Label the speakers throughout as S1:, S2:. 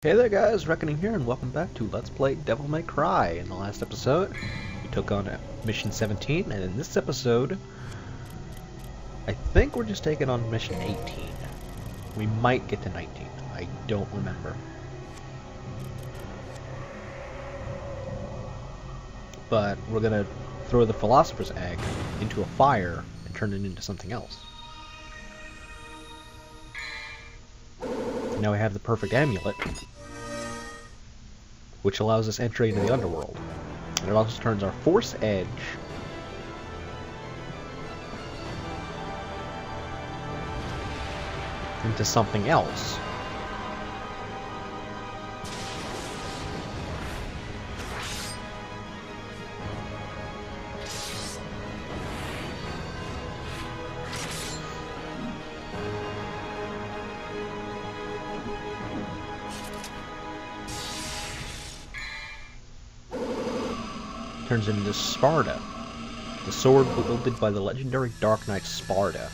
S1: Hey there guys, Reckoning here, and welcome back to Let's Play Devil May Cry. In the last episode, we took on Mission 17, and in this episode, I think we're just taking on Mission 18. We might get to 19, I don't remember. But we're gonna throw the Philosopher's Egg into a fire and turn it into something else. Now we have the perfect amulet, which allows us entry into the underworld. And it also turns our Force Edge into something else. Turns into Sparda, the sword wielded by the legendary Dark Knight Sparda.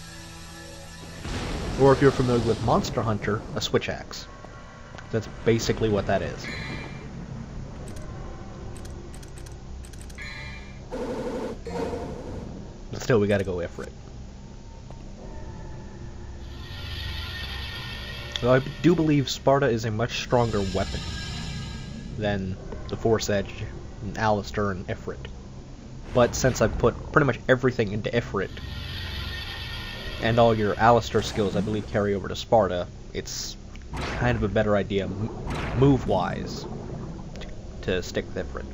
S1: Or if you're familiar with Monster Hunter, a switch axe. That's basically what that is. But still, we gotta go Ifrit. So I do believe Sparda is a much stronger weapon than the Force Edge, and Alistair, and Ifrit. But since I've put pretty much everything into Ifrit, and all your Alistair skills I believe carry over to Sparda, it's kind of a better idea, move-wise, to stick with Ifrit.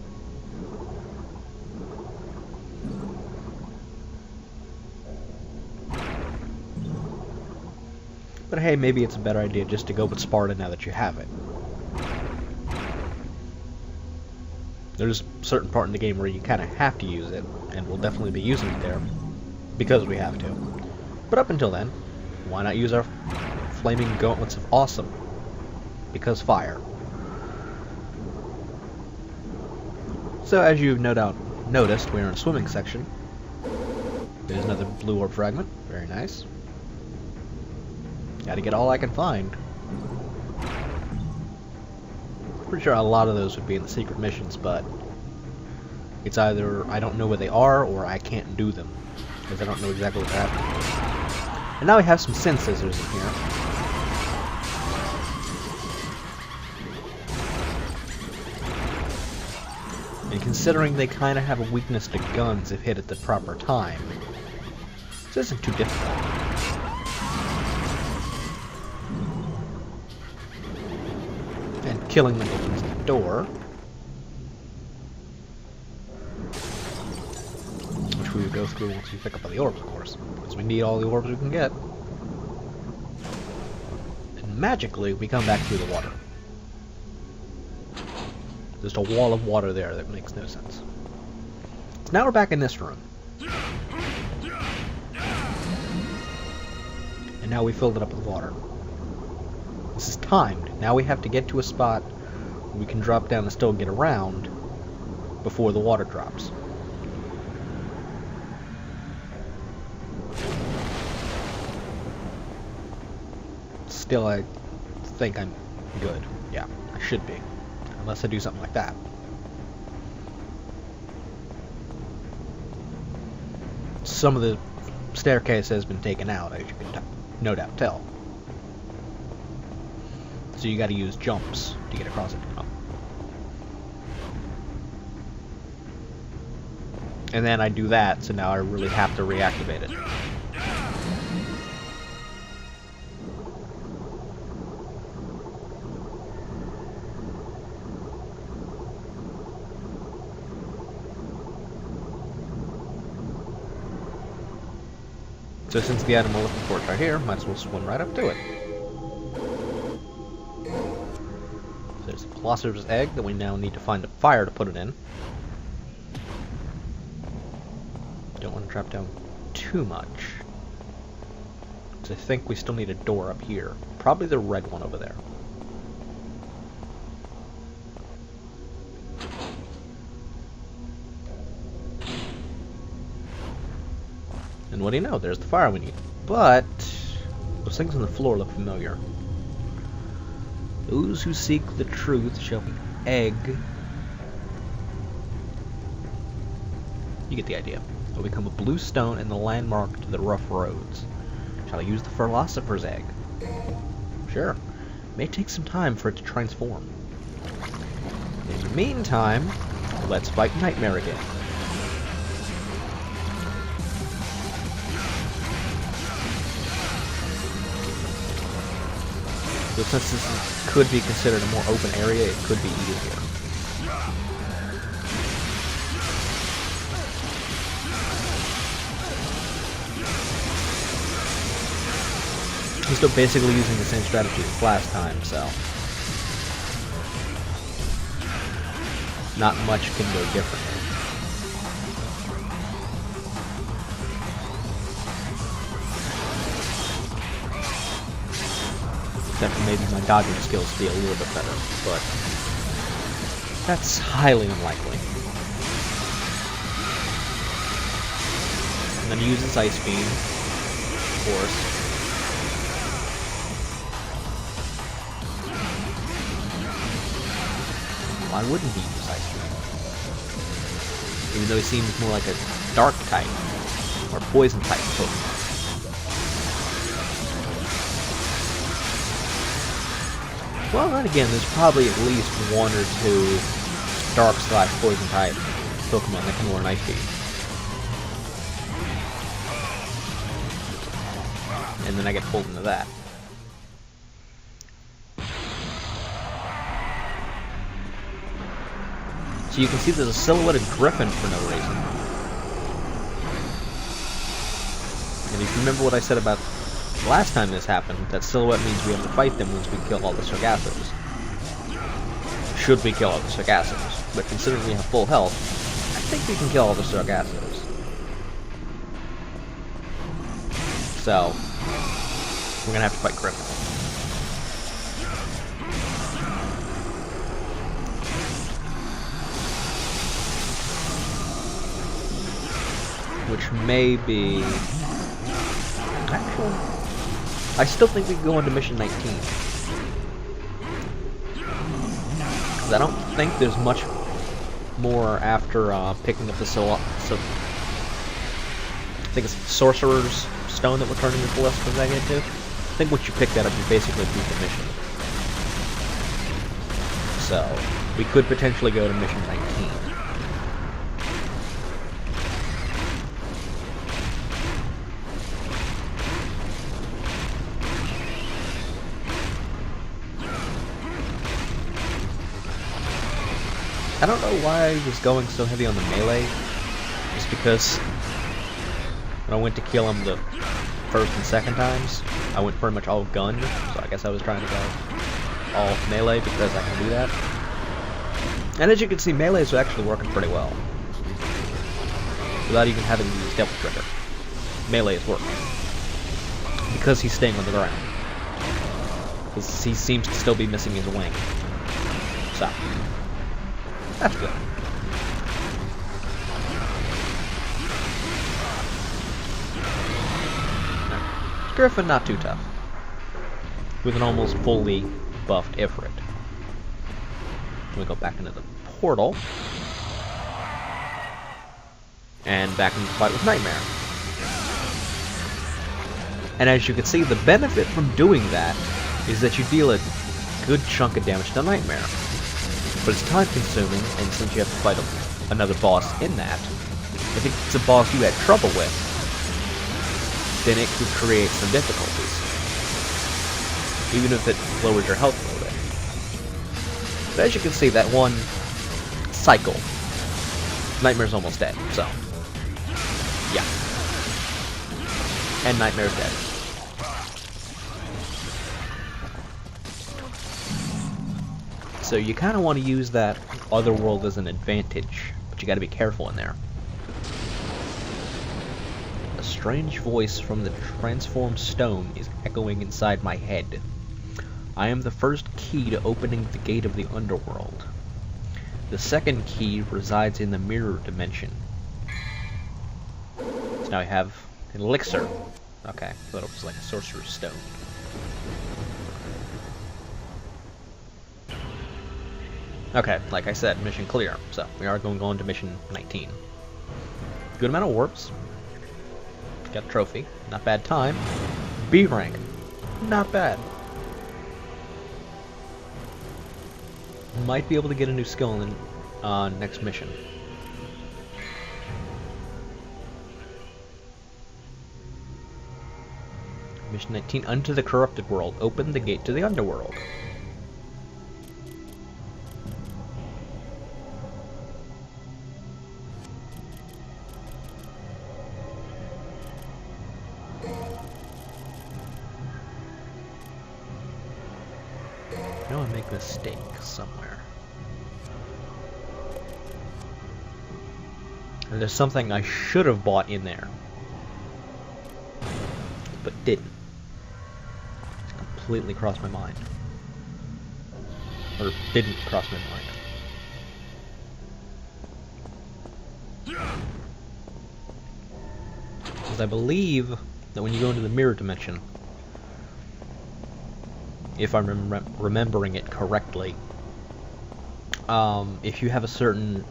S1: But hey, maybe it's a better idea just to go with Sparda now that you have it. There's a certain part in the game where you kind of have to use it, and we'll definitely be using it there, because we have to. But up until then, why not use our Flaming Gauntlets of Awesome? Because fire. So as you've no doubt noticed, we're in a swimming section. There's another blue orb fragment, very nice. Gotta get all I can find. Pretty sure a lot of those would be in the secret missions, but it's either I don't know where they are or I can't do them, because I don't know exactly what's happening. And now we have some Sin Scissors in here. And considering they kind of have a weakness to guns if hit at the proper time, this isn't too difficult. And killing them opens the door, which we would go through once we pick up all the orbs, of course, because we need all the orbs we can get. And magically, we come back through the water. There's a wall of water there that makes no sense. So now we're back in this room. And now we filled it up with water. This is timed. Now we have to get to a spot where we can drop down and still get around before the water drops. Still, I think I'm good. Yeah, I should be. Unless I do something like that. Some of the staircase has been taken out, as you can no doubt tell. So you gotta use jumps to get across it. Oh. And then I do that, so now I really have to reactivate it. So since the item we're looking for is right here, might as well swim right up to it. So there's a Philosopher's Egg that we now need to find a fire to put it in. Don't want to drop down too much, because I think we still need a door up here. Probably the red one over there. And what do you know? There's the fire we need. But those things on the floor look familiar. Those who seek the truth shall be egg. You get the idea. Will become a blue stone and the landmark to the rough roads. Shall I use the philosopher's egg? Sure. May take some time for it to transform. In the meantime, let's fight Nightmare again. So since this could be considered a more open area, it could be easier. He's still basically using the same strategy as last time, so not much can go differently. Except for maybe my dodging skills be a little bit better, but that's highly unlikely. I'm gonna use this Ice Beam, of course. Why wouldn't he use Ice Beam? Even though he seems more like a dark type, or poison type Pokemon. Well, then again, there's probably at least one or two dark/poison type Pokemon that can learn Ice Beam. And then I get pulled into that. So you can see there's a silhouetted griffin for no reason. And if you remember what I said about last time this happened, that silhouette means we have to fight them once we kill all the Sargassos. Should we kill all the Sargassos? But considering we have full health, I think we can kill all the Sargassos. So, we're gonna have to fight Griffin. Which may be... Actually, I still think we can go into Mission 19. Because I don't think there's much more after picking up the I think it's Sorcerer's Stone that we're turning your Philosopher's Egg into. I think once you pick that up, you basically beat the mission. So, we could potentially go to Mission 19. I don't know why I was going so heavy on the melee, just because when I went to kill him the first and second times, I went pretty much all gun, so I guess I was trying to go all melee because I can do that. And as you can see, melee is actually working pretty well. Without even having to use Devil Trigger. Melee is working. Because he's staying on the ground. Because he seems to still be missing his wing. So. That's good. Griffin, not too tough. With an almost fully buffed Ifrit. We go back into the portal. And back into the fight with Nightmare. And as you can see, the benefit from doing that is that you deal a good chunk of damage to Nightmare. But it's time consuming, and since you have to fight another boss in that, if it's a boss you had trouble with, then it could create some difficulties. Even if it lowers your health a little bit. But as you can see, that one cycle, Nightmare's almost dead, so. Yeah. And Nightmare's dead. So you kind of want to use that other world as an advantage, but you got to be careful in there. A strange voice from the transformed stone is echoing inside my head. I am the first key to opening the gate of the underworld. The second key resides in the mirror dimension. So now I have an elixir. Okay, I thought it was like a sorcerer's stone. Okay, like I said, mission clear. So we are going on to mission 19. Good amount of warps. Got a trophy. Not bad time. B rank. Not bad. Might be able to get a new skill in next mission. Mission 19, Unto the Corrupted World. Open the gate to the underworld. I know I make a mistake somewhere. And there's something I should have bought in there, but didn't. Completely crossed my mind. Or didn't cross my mind. Because I believe that when you go into the mirror dimension, if I'm remembering it correctly, if you have a certain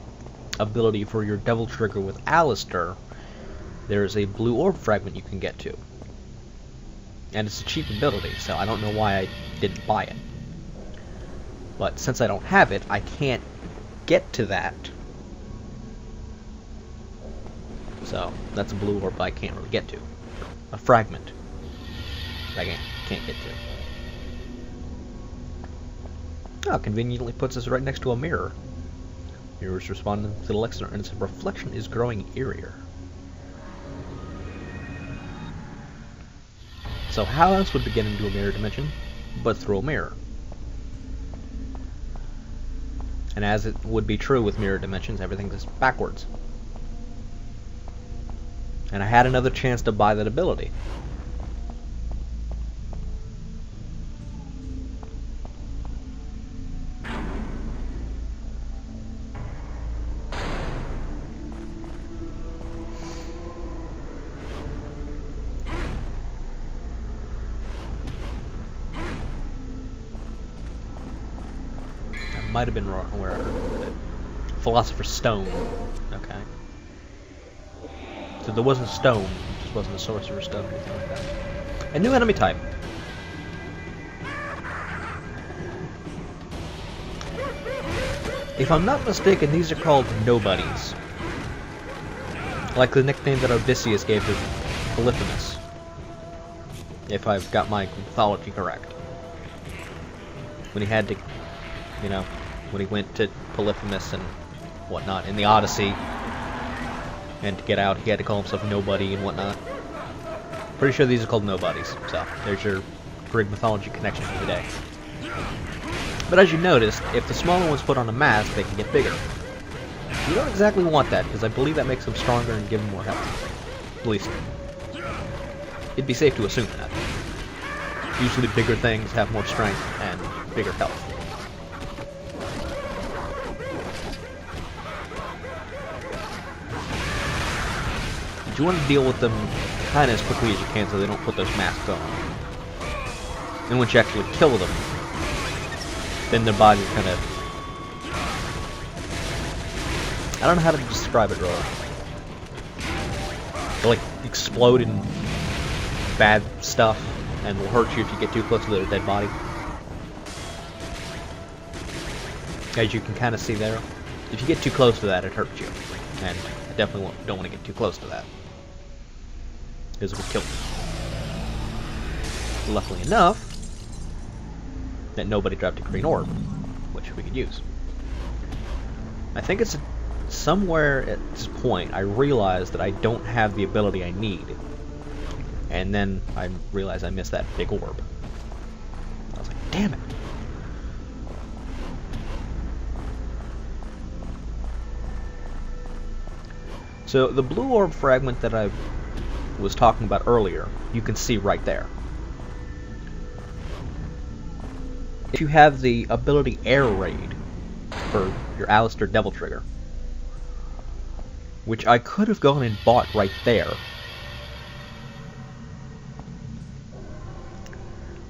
S1: ability for your Devil Trigger with Alistair, there's a blue orb fragment you can get to. And it's a cheap ability, so I don't know why I didn't buy it. But since I don't have it, I can't get to that. So that's a blue orb I can't really get to. A fragment that I can't get to. Oh, conveniently puts us right next to a mirror. Mirrors responding to the Lexer, and its reflection is growing eerier. So how else would we get into a mirror dimension but through a mirror? And as it would be true with mirror dimensions, everything is backwards. And I had another chance to buy that ability. Might have been wrong where I heard it. Philosopher's Stone. Okay. So there wasn't stone, it just wasn't a Sorcerer's Stone or anything like that. A new enemy type. If I'm not mistaken, these are called nobodies. Like the nickname that Odysseus gave to Polyphemus. If I've got my mythology correct. When he had to, you know, when he went to Polyphemus and whatnot in the Odyssey, and to get out he had to call himself Nobody and whatnot. Pretty sure these are called nobodies, so there's your Greek mythology connection for the day. But as you noticed, if the smaller ones put on a mask, they can get bigger. You don't exactly want that, because I believe that makes them stronger and give them more health. At least, it'd be safe to assume that. Usually bigger things have more strength and bigger health. You want to deal with them kind of as quickly as you can so they don't put those masks on. And once you actually kill them, then their bodies kind of... I don't know how to describe it really. They like explode in bad stuff and will hurt you if you get too close to their dead body. As you can kind of see there, if you get too close to that, it hurts you. And I definitely don't want to get too close to that, because it will kill you. Luckily enough, that nobody dropped a green orb, which we could use. I think it's somewhere at this point I realized that I don't have the ability I need. And then I realized I missed that big orb. I was like, damn it. So the blue orb fragment that I was talking about earlier, you can see right there. If you have the ability Air Raid for your Alistair Devil Trigger, which I could have gone and bought right there.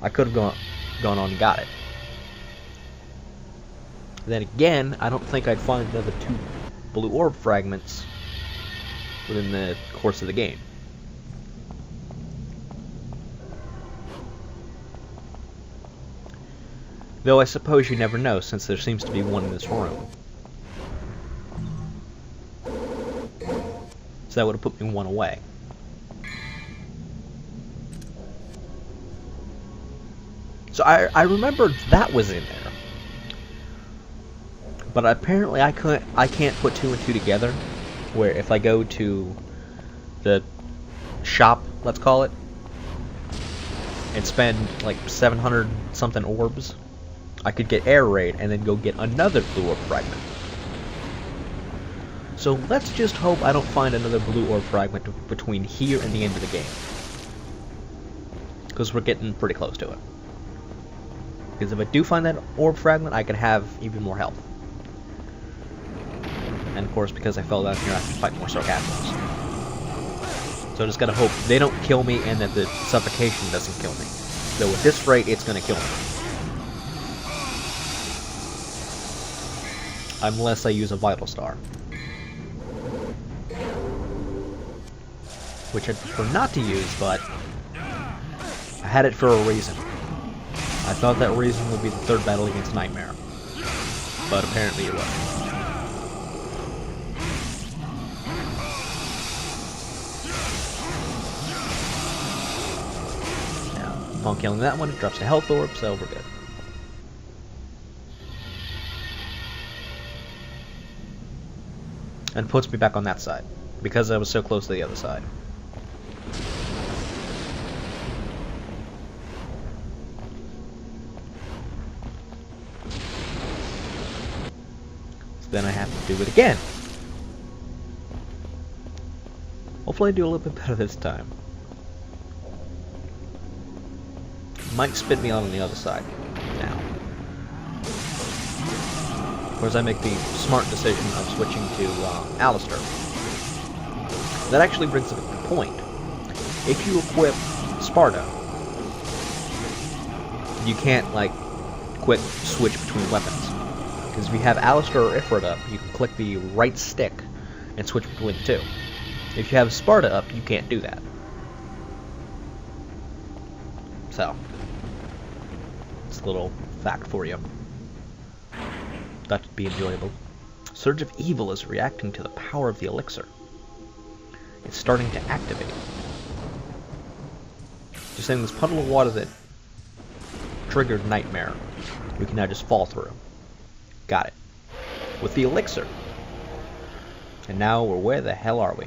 S1: I could have gone on and got it. Then again, I don't think I'd find another 2 blue orb fragments within the course of the game. Though I suppose you never know, since there seems to be one in this room. So that would have put me 1 away. So I remembered that was in there. But apparently I can't put 2 and 2 together. Where if I go to the shop, let's call it, and spend like 700 something orbs, I could get Air Raid and then go get another blue orb fragment. So let's just hope I don't find another blue orb fragment between here and the end of the game. Because we're getting pretty close to it. Because if I do find that orb fragment, I could have even more health. And of course, because I fell down here, I have to fight more Sargassos. So I just gotta hope they don't kill me and that the suffocation doesn't kill me. Though at this rate, it's gonna kill me. Unless I use a Vital Star. Which I'd prefer not to use, but I had it for a reason. I thought that reason would be the 3rd battle against Nightmare. But apparently it wasn't. Upon killing that one, it drops a health orb, so we're good. And puts me back on that side, because I was so close to the other side. So then I have to do it again. Hopefully I do a little bit better this time. Might spit me out on the other side now. Whereas I make the smart decision of switching to Alistair. That actually brings up a good point. If you equip Sparta, you can't, like, quick switch between weapons. Because if you have Alistair or Ifrit up, you can click the right stick and switch between the 2. If you have Sparta up, you can't do that. So, it's a little fact for you. That would be enjoyable. Surge of Evil is reacting to the power of the elixir. It's starting to activate. Just saying, this puddle of water that triggered Nightmare, we can now just fall through. Got it. With the elixir. And now where the hell are we?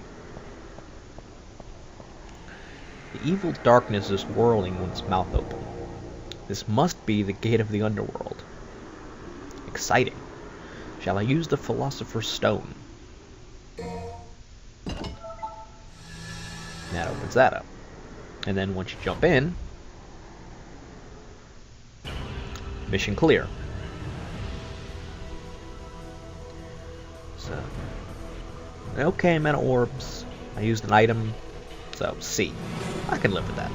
S1: The evil darkness is whirling with its mouth open. This must be the gate of the underworld. Exciting. Shall I use the Philosopher's Stone? That opens that up. And then once you jump in, mission clear. So, okay, Mana Orbs. I used an item, so C. I can live with that.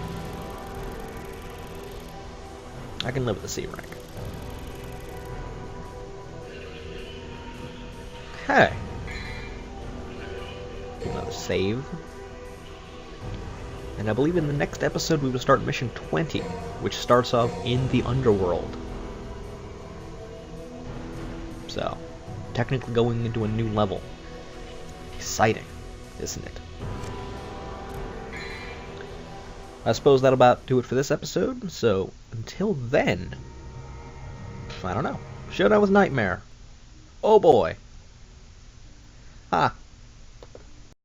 S1: I can live with the C rank. Okay. Another save. And I believe in the next episode we will start mission 20, which starts off in the underworld. So, technically going into a new level. Exciting, isn't it? I suppose that'll about do it for this episode, so until then, I don't know. Showdown with Nightmare. Oh boy. Ha.